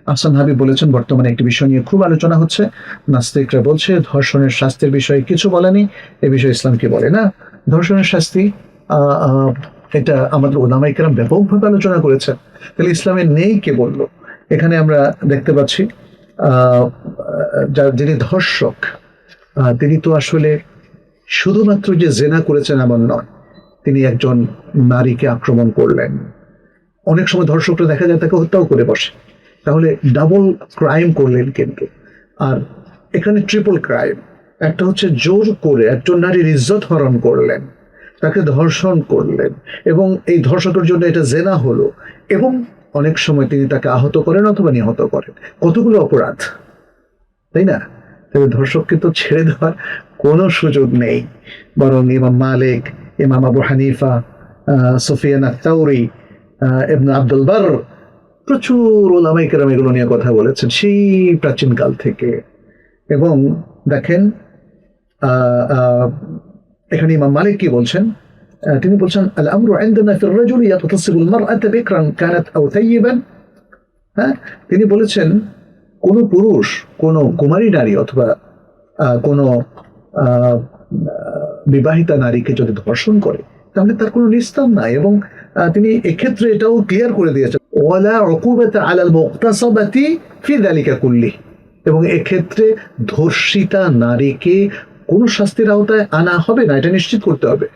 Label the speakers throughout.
Speaker 1: আহসান হাবিব বলেছেন, বর্তমানে একটি বিষয় নিয়ে খুব আলোচনা হচ্ছে। নাস্তিকরা বলছে ধর্ষণের শাস্তির বিষয়ে কিছু বলেনি, এ বিষয়ে ইসলাম কি বলে? না, ধর্ষণের শাস্তি আহ, আহ, এটা আমাদের ওলামায়ে কেরাম ব্যাপকভাবে আলোচনা করেছেন। তাহলে ইসলামে নেই কে বললো? এখানে আমরা দেখতে পাচ্ছি যিনি ধর্ষক, তিনি তো আসলে শুধুমাত্র যে জেনা করেছেন এমন নয়, তিনি একজন নারীকে আক্রমণ করলেন। অনেক সময় ধর্ষকরা দেখা যায় তাকে হত্যাও করে বসে। তাহলে ডাবল ক্রাইম করলেন কিন্তু। আর এখানে ট্রিপল ক্রাইম। একটা হচ্ছে জোর করে একজন নারীর ইজ্জত হরণ করলেন, তাকে ধর্ষণ করলেন, এবং এই ধর্ষকের জন্য এটা জেনা হলো, এবং অনেক সময় তিনি তাকে আহত করেন অথবা নিহত করেন। কতগুলো অপরাধ, তাই না? তবে ধর্ষককে তো ছেড়ে দেওয়ার কোনো সুযোগ নেই। বরং ইমাম মালিক, ইমাম আবু হানিফা, সুফিয়ান আত-তাওরি, ইবনে আব্দুল বার, প্রচুর ওলামায়ে কেরাম এগুলো নিয়ে কথা বলেছেন সেই প্রাচীনকাল থেকে। এবং দেখেন এখানে ইমাম মালিক কি বলছেন? তিনি বলছেন, আল আমরু ইনদানা ফির রাজুলি ইয়াগতাসিবুল মারআতা বিকরান কানাত আও তাইয়িবান। হ্যাঁ, তিনি বলেছেন কোন পুরুষ কোন কুমারী নারী অথবা কোন বিবাহিতা নারীকে যদি ধর্ষণ করে তাহলে তার কোনো নিস্তার নাই। এবং তিনি এক্ষেত্রে এটাও ক্লিয়ার করে দিয়েছেন, ওয়ালা উকুবাতা আলাল মুগতাসাবাতি ফি যালিকা কুল্লি। এবং এক্ষেত্রে ধর্ষিতা নারীকে কোনো শাস্তির আওতায় আনা হবে না, এটা নিশ্চিত করতে হবে,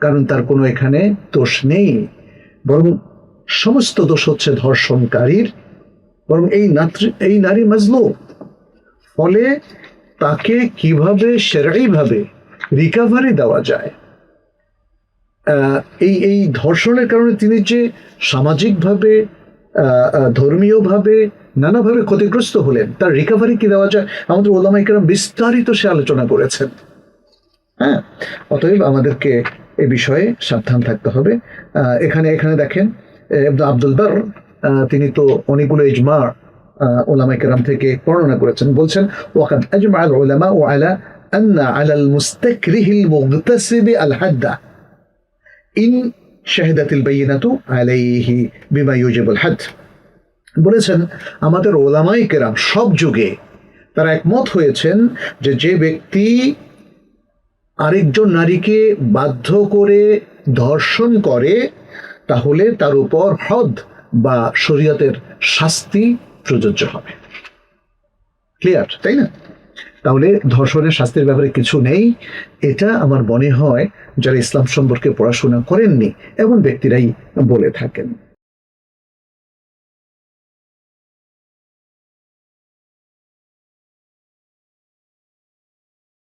Speaker 1: কারণ তার কোনো এখানে দোষ নেই। বরং সমস্ত দোষ হচ্ছে ধর্ষণকারীর। বরং এই নারী মাজলুম, ফলে তাকে কিভাবে শরঈ ভাবে রিকভারি দেওয়া যায়, এই ধর্ষণের কারণে তিনি যে সামাজিকভাবে ধর্মীয়ভাবে নানাভাবে ক্ষতিগ্রস্ত হলেন, তার রিকভারি কি দেওয়া যায়, আমাদের ওলামায়ে কেরাম বিস্তারিত সে আলোচনা করেছেন। হ্যাঁ, অতএব আমাদেরকে এ বিষয়ে সাবধান থাকতে হবে। এখানে দেখেন ইবনে আব্দুল বার, তিনি তো অনেকগুলো ইজমা ওলামায়ে কেরাম থেকে বর্ণনা করেছেন। বলছেন, ওয়াকাদ আজমা আল উলামা আলা আন্না আলাল মুস্তাকরিহিল মুগতাসিবি আল হাদ্দা ইন শাহিদাতিল বাইয়িনাতু আলাইহি বিমা ইউজিবুল হাদ। বলেছেন আমাদের ওলামায়ে কেরাম সব যুগে তারা একমত হয়েছেন যে যে ব্যক্তি আরেকজন নারীকে বাধ্য করে ধর্ষণ করে তাহলে তার উপর হদ বা শরীয়তের শাস্তি প্রযোজ্য হবে। ক্লিয়ার, তাই না? তাহলে ধর্ষণের শাস্তির ব্যাপারে কিছু নেই, এটা আমার মনে হয় যারা ইসলাম সম্পর্কে পড়াশোনা করেননি এমন ব্যক্তিরাই বলে থাকেন।